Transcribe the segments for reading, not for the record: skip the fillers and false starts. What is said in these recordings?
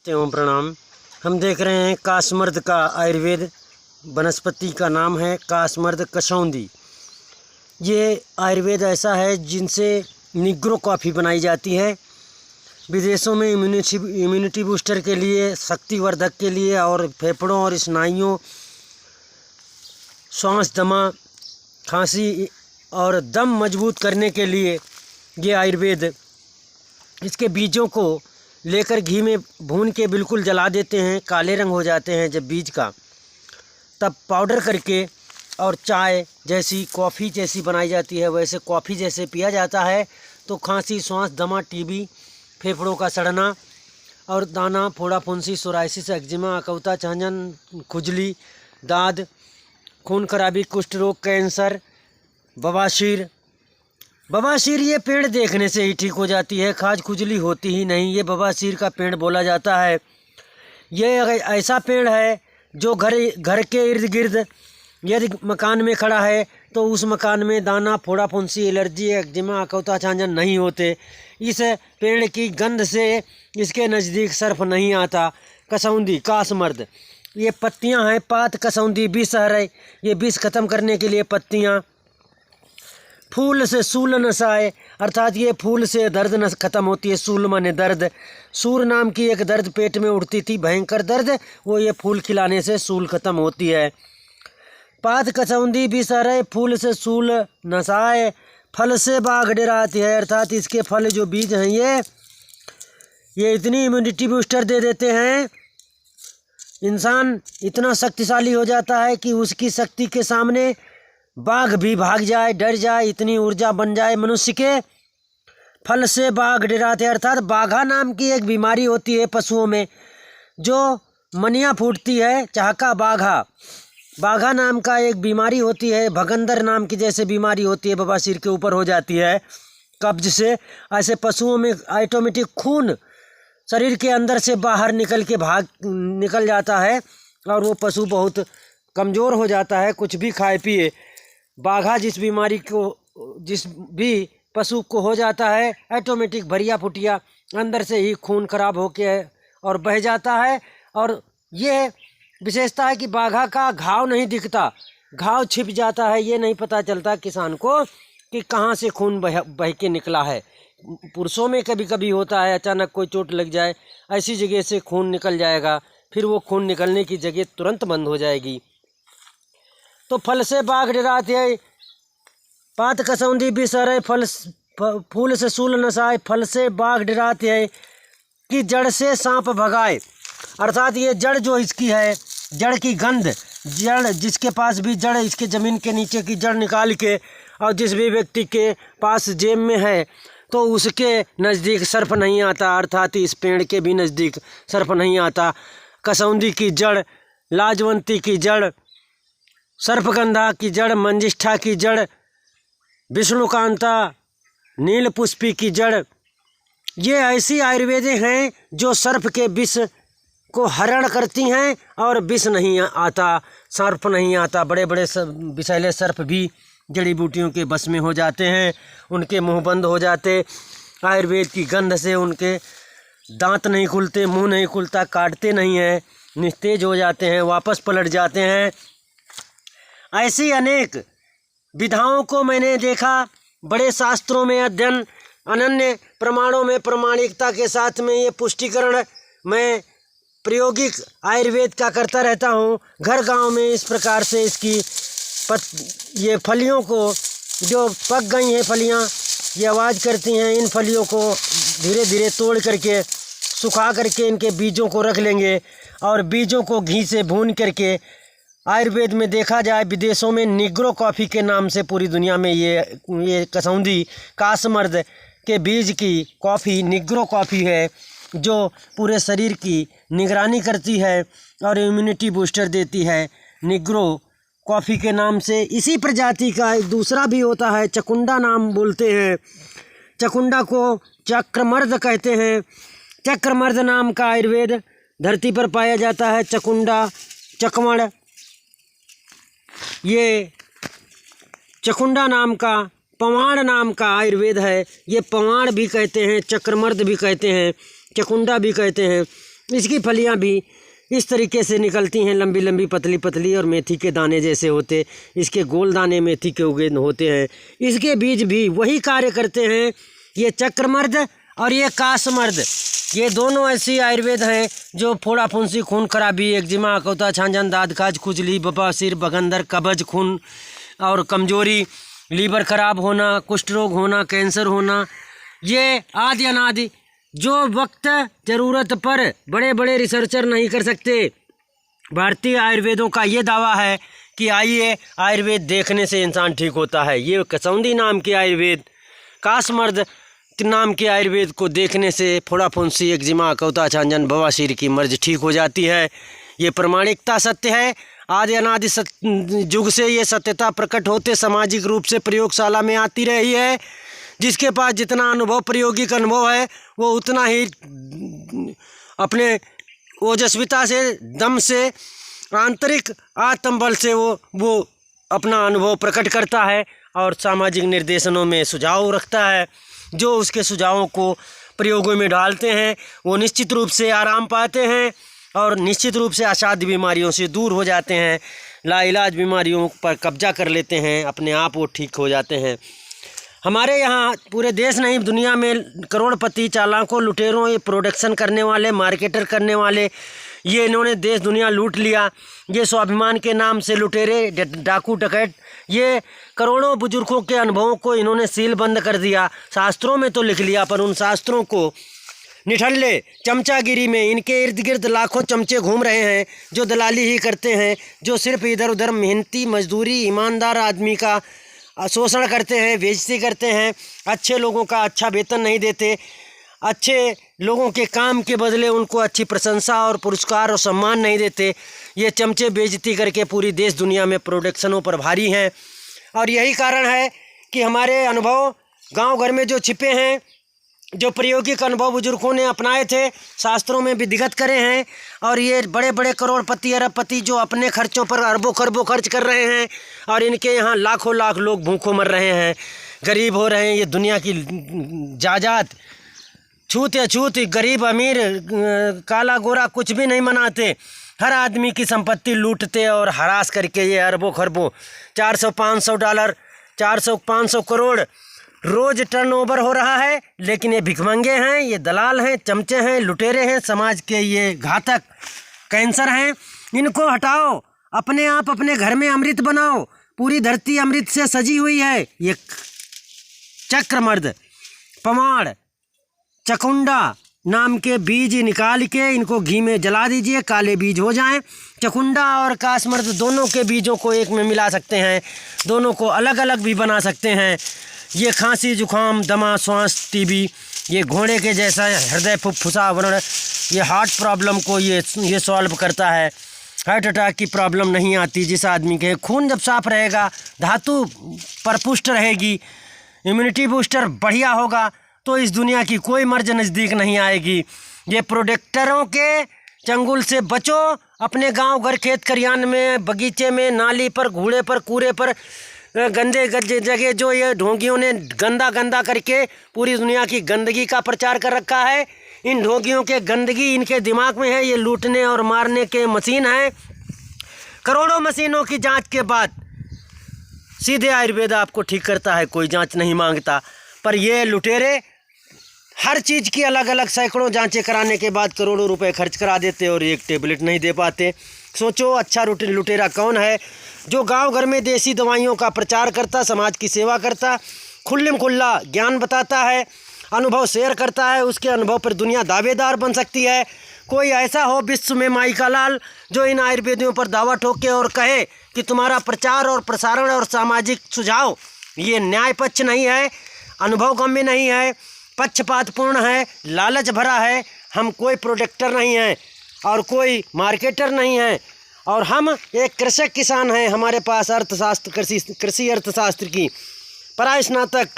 नमस्ते ओम प्रणाम। हम देख रहे हैं कासमर्द का आयुर्वेद। वनस्पति का नाम है कासमर्द कसौंदी। ये आयुर्वेद ऐसा है जिनसे निग्रो कॉफ़ी बनाई जाती है। विदेशों में इम्यूनिटी बूस्टर के लिए, शक्तिवर्धक के लिए और फेफड़ों और स्नायुओं, श्वास दमा, खांसी और दम मजबूत करने के लिए ये आयुर्वेद, इसके बीजों को लेकर घी में भून के बिल्कुल जला देते हैं, काले रंग हो जाते हैं जब बीज का, तब पाउडर करके और चाय जैसी, कॉफ़ी जैसी बनाई जाती है, वैसे कॉफ़ी जैसे पिया जाता है। तो खांसी, श्वास दमा, टीबी, फेफड़ों का सड़ना और दाना, फोड़ा, फुंसी, सोराइसिस, एक्जिमा, अकौता, छांजन, खुजली, दाद, खून खराबी, कुष्ठ रोग, कैंसर, बवासीर ये पेड़ देखने से ही ठीक हो जाती है, खाज खुजली होती ही नहीं। ये बवासीर का पेड़ बोला जाता है। ये ऐसा पेड़ है जो घर के इर्द गिर्द यदि मकान में खड़ा है तो उस मकान में दाना, फोड़ा, फुंसी, एलर्जी, एक्जिमा, अकौता, छांजन नहीं होते। इस पेड़ की गंध से इसके नज़दीक सर्फ नहीं आता। कसौंदी, कासमर्द, ये पत्तियां हैं। पात कसौंदी विष है, ये विष खत्म करने के लिए पत्तियां। फूल से सूल नसाए, अर्थात ये फूल से दर्द न खत्म होती है। सूल माने दर्द। सूर नाम की एक दर्द पेट में उठती थी, भयंकर दर्द, वो ये फूल खिलाने से सूल खत्म होती है। पात कसौंदी बिसरे, फूल से सूल नसाए, फल से बाघ डराती है, अर्थात इसके फल जो बीज हैं ये इतनी इम्यूनिटी बूस्टर दे देते हैं, इंसान इतना शक्तिशाली हो जाता है कि उसकी शक्ति के सामने बाघ भी भाग जाए, डर जाए, इतनी ऊर्जा बन जाए मनुष्य के। फल से बाघ डराते, अर्थात बाघा नाम की एक बीमारी होती है पशुओं में, जो मनिया फूटती है, चाहका बाघा नाम का एक बीमारी होती है। भगंदर नाम की जैसे बीमारी होती है, बवासीर के ऊपर हो जाती है कब्ज से। ऐसे पशुओं में ऑटोमेटिक खून शरीर के अंदर से बाहर निकल जाता है और वो पशु बहुत कमज़ोर हो जाता है, कुछ भी खाए पिए। बाघा जिस भी पशु को हो जाता है, ऑटोमेटिक भरिया फुटिया अंदर से ही खून खराब होके और बह जाता है। और ये विशेषता है कि बाघा का घाव नहीं दिखता, घाव छिप जाता है। ये नहीं पता चलता किसान को कि कहाँ से खून बह के निकला है। पुरुषों में कभी कभी होता है, अचानक कोई चोट लग जाए, ऐसी जगह से खून निकल जाएगा, फिर वो खून निकलने की जगह तुरंत बंद हो जाएगी। तो फल से बाघ डराते है, पात कसौंदी बिसरे, फूल से सूल नसाए, फल से बाघ डराते है, कि जड़ से सांप भगाए, अर्थात ये जड़ जो इसकी है, जड़ की गंध, जड़ जिसके पास भी जड़, इसके ज़मीन के नीचे की जड़ निकाल के और जिस भी व्यक्ति के पास जेब में है तो उसके नज़दीक सर्फ नहीं आता, अर्थात इस पेड़ के भी नज़दीक सर्फ नहीं आता। कसौंदी की जड़, लाजवंती की जड़, सर्पगंधा की जड़, मंजिष्ठा की जड़, विष्णुकांता, नीलपुष्पी की जड़, ये ऐसी आयुर्वेदें हैं जो सर्प के विष को हरण करती हैं और विष नहीं आता, सर्प नहीं आता। बड़े बड़े विषैले सर्प भी जड़ी बूटियों के बस में हो जाते हैं, उनके मुंह बंद हो जाते, आयुर्वेद की गंध से उनके दांत नहीं खुलते, मुंह नहीं खुलता, काटते नहीं हैं, निस्तेज हो जाते हैं, वापस पलट जाते हैं। ऐसी अनेक विधाओं को मैंने देखा, बड़े शास्त्रों में अध्ययन, अनन्य प्रमाणों में प्रमाणिकता के साथ में ये पुष्टिकरण मैं प्रायोगिक आयुर्वेद का करता रहता हूँ। घर गांव में इस प्रकार से इसकी ये फलियों को, जो पक गई हैं फलियाँ, ये आवाज़ करती हैं, इन फलियों को धीरे धीरे तोड़ करके, सुखा करके इनके बीजों को रख लेंगे और बीजों को घी से भून करके, आयुर्वेद में देखा जाए विदेशों में निग्रो कॉफ़ी के नाम से पूरी दुनिया में ये कसौंदी, कासमर्द के बीज की कॉफ़ी निग्रो कॉफ़ी है, जो पूरे शरीर की निगरानी करती है और इम्यूनिटी बूस्टर देती है। निग्रो कॉफ़ी के नाम से इसी प्रजाति का एक दूसरा भी होता है, चकुंडा नाम बोलते हैं। चकुंडा को चक्रमर्द कहते हैं। चक्रमर्द नाम का आयुर्वेद धरती पर पाया जाता है। चकुंडा, चकमड़, ये चकुंडा नाम का, पवाड़ नाम का आयुर्वेद है। ये पवाड़ भी कहते हैं, चक्रमर्द भी कहते हैं, चकुंडा भी कहते हैं। इसकी फलियां भी इस तरीके से निकलती हैं, लंबी लंबी पतली पतली और मेथी के दाने जैसे होते। इसके गोल दाने मेथी के उगे होते हैं। इसके बीज भी वही कार्य करते हैं। ये चक्रमर्द और ये कासमर्द, ये दोनों ऐसी आयुर्वेद हैं जो फोड़ा फुंसी, खून खराबी, एक्जिमा, अकौता, छांजन, दाद खाज, खुजली, बवासीर, बगंदर, कब्ज, खून और कमजोरी, लीवर खराब होना, कुष्ठ रोग होना, कैंसर होना, ये आदि अनादि जो वक्त ज़रूरत पर बड़े बड़े रिसर्चर नहीं कर सकते। भारतीय आयुर्वेदों का ये दावा है कि आइए आयुर्वेद देखने से इंसान ठीक होता है। ये कसौंदी नाम के आयुर्वेद, कासमर्द नाम के आयुर्वेद को देखने से फोड़ा फुंसी, एक्जिमा, अकौता, छांजन, बवासीर की मर्ज ठीक हो जाती है। ये प्रमाणिकता सत्य है। आदि अनादि युग से ये सत्यता प्रकट होते सामाजिक रूप से प्रयोगशाला में आती रही है। जिसके पास जितना अनुभव, प्रायोगिक अनुभव है, वो उतना ही अपने ओजस्विता से, दम से, आंतरिक आत्मबल से वो अपना अनुभव प्रकट करता है और सामाजिक निर्देशनों में सुझाव रखता है। जो उसके सुझावों को प्रयोगों में डालते हैं वो निश्चित रूप से आराम पाते हैं और निश्चित रूप से असाध्य बीमारियों से दूर हो जाते हैं, लाइलाज बीमारियों पर कब्जा कर लेते हैं, अपने आप वो ठीक हो जाते हैं। हमारे यहाँ पूरे देश नहीं, दुनिया में करोड़पति, चालाकों, लुटेरों, ये प्रोडक्शन करने वाले, मार्केटर करने वाले, ये इन्होंने देश दुनिया लूट लिया। ये स्वाभिमान के नाम से लुटेरे, डाकू, डकैत, ये करोड़ों बुजुर्गों के अनुभवों को इन्होंने सील बंद कर दिया। शास्त्रों में तो लिख लिया, पर उन शास्त्रों को निठल्ले चमचागिरी में इनके इर्द गिर्द लाखों चमचे घूम रहे हैं जो दलाली ही करते हैं, जो सिर्फ इधर उधर मेहनती मजदूरी, ईमानदार आदमी का शोषण करते हैं, बेइज्जती करते हैं, अच्छे लोगों का अच्छा वेतन नहीं देते, अच्छे लोगों के काम के बदले उनको अच्छी प्रशंसा और पुरस्कार और सम्मान नहीं देते। ये चमचे बेइज्जती करके पूरी देश दुनिया में प्रोडक्शनों पर भारी हैं। और यही कारण है कि हमारे अनुभव गांव घर में जो छिपे हैं, जो प्रायोगिक अनुभव बुजुर्गों ने अपनाए थे, शास्त्रों में विधिगत करे हैं, और ये बड़े बड़े करोड़पति, अरबपति जो अपने खर्चों पर अरबों खरबों खर्च कर रहे हैं और इनके यहाँ लाखों लाख लोग भूखों मर रहे हैं, गरीब हो रहे हैं। ये दुनिया की जायदाद छूत अछूत, गरीब अमीर, काला गोरा कुछ भी नहीं मनाते, हर आदमी की संपत्ति लूटते और हरास करके ये अरबों खरबों, 400-500 डॉलर, 400-500 करोड़ रोज टर्नओवर हो रहा है। लेकिन ये भिखमंगे हैं, ये दलाल हैं, चमचे हैं, लुटेरे हैं, समाज के ये घातक कैंसर हैं। इनको हटाओ, अपने आप अपने घर में अमृत बनाओ। पूरी धरती अमृत से सजी हुई है। ये चक्रमर्द, पमाड़, चकुंडा नाम के बीज निकाल के इनको घी में जला दीजिए, काले बीज हो जाएं। चकुंडा और कासमर्द दोनों के बीजों को एक में मिला सकते हैं, दोनों को अलग अलग भी बना सकते हैं। ये खांसी, जुखाम, दमा, श्वास, टीबी, ये घोड़े के जैसा हृदय फुफ्फुसा व्रण, ये हार्ट प्रॉब्लम को ये सॉल्व करता है। हार्ट अटैक की प्रॉब्लम नहीं आती जिस आदमी के। खून जब साफ रहेगा, धातु परपुष्ट रहेगी, इम्यूनिटी बूस्टर बढ़िया होगा, तो इस दुनिया की कोई मर्ज नज़दीक नहीं आएगी। ये प्रोडक्टरों के चंगुल से बचो। अपने गांव घर, खेत खलिहान में, बगीचे में, नाली पर, घूड़े पर, कूड़े पर, गंदे जगह जो ये ढोंगियों ने गंदा करके पूरी दुनिया की गंदगी का प्रचार कर रखा है। इन ढोंगियों के गंदगी इनके दिमाग में है। ये लूटने और मारने के मशीन हैं। करोड़ों मशीनों की जांच के बाद सीधे आयुर्वेद आपको ठीक करता है, कोई जांच नहीं मांगता। पर ये लुटेरे हर चीज़ की अलग अलग सैकड़ों जांचें कराने के बाद करोड़ों रुपए खर्च करा देते और एक टेबलेट नहीं दे पाते। सोचो अच्छा लुटेरा कौन है जो गांव घर में देसी दवाइयों का प्रचार करता, समाज की सेवा करता, खुल्लम खुल्ला ज्ञान बताता है, अनुभव शेयर करता है। उसके अनुभव पर दुनिया दावेदार बन सकती है। कोई ऐसा हो विश्व में माई का लाल जो इन आयुर्वेदियों पर दावा ठोके और कहे कि तुम्हारा प्रचार और प्रसारण और सामाजिक सुझाव ये न्याय पक्ष नहीं है, अनुभव गम्य नहीं है, पक्षपातपूर्ण है, लालच भरा है। हम कोई प्रोडक्टर नहीं हैं और कोई मार्केटर नहीं हैं, और हम एक कृषक किसान हैं। हमारे पास अर्थशास्त्र, कृषि अर्थशास्त्र की परास्नातक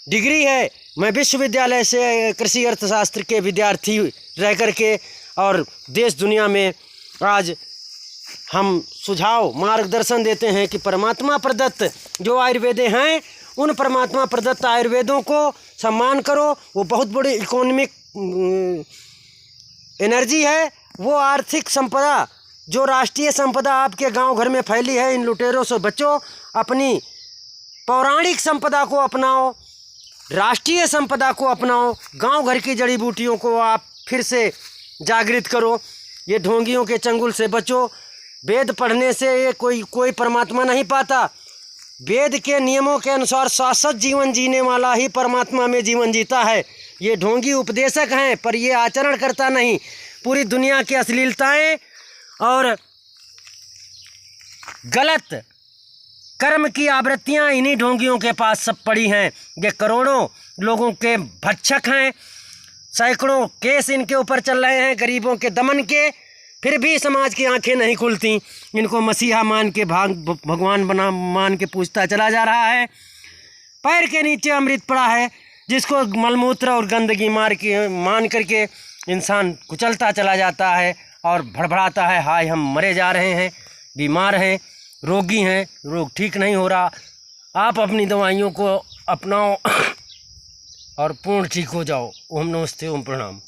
डिग्री है। मैं विश्वविद्यालय से कृषि अर्थशास्त्र के विद्यार्थी रह करके और देश दुनिया में आज हम सुझाव मार्गदर्शन देते हैं कि परमात्मा प्रदत्त जो आयुर्वेदें हैं, उन परमात्मा प्रदत्त आयुर्वेदों को सम्मान करो। वो बहुत बड़ी इकोनॉमिक एनर्जी है वो आर्थिक संपदा जो राष्ट्रीय संपदा आपके गांव घर में फैली है, इन लुटेरों से बचो। अपनी पौराणिक संपदा को अपनाओ, राष्ट्रीय संपदा को अपनाओ। गांव घर की जड़ी बूटियों को आप फिर से जागृत करो। ये ढोंगियों के चंगुल से बचो। वेद पढ़ने से ये कोई परमात्मा नहीं पाता। वेद के नियमों के अनुसार शाश्वत जीवन जीने वाला ही परमात्मा में जीवन जीता है। ये ढोंगी उपदेशक हैं, पर ये आचरण करता नहीं। पूरी दुनिया की अश्लीलताएं और गलत कर्म की आवृत्तियां इन्हीं ढोंगियों के पास सब पड़ी हैं। ये करोड़ों लोगों के भक्षक हैं, सैकड़ों केस इनके ऊपर चल रहे हैं गरीबों के दमन के, फिर भी समाज की आंखें नहीं खुलती। इनको मसीहा मान के भगवान मान के पूजता चला जा रहा है। पैर के नीचे अमृत पड़ा है, जिसको मलमूत्र और गंदगी मान करके इंसान कुचलता चला जाता है और भड़बड़ाता है, हाय हम मरे जा रहे हैं, बीमार हैं, रोगी हैं, रोग ठीक नहीं हो रहा। आप अपनी दवाइयों को अपनाओ और पूर्ण ठीक हो जाओ। ओम नमस्ते, ओम प्रणाम।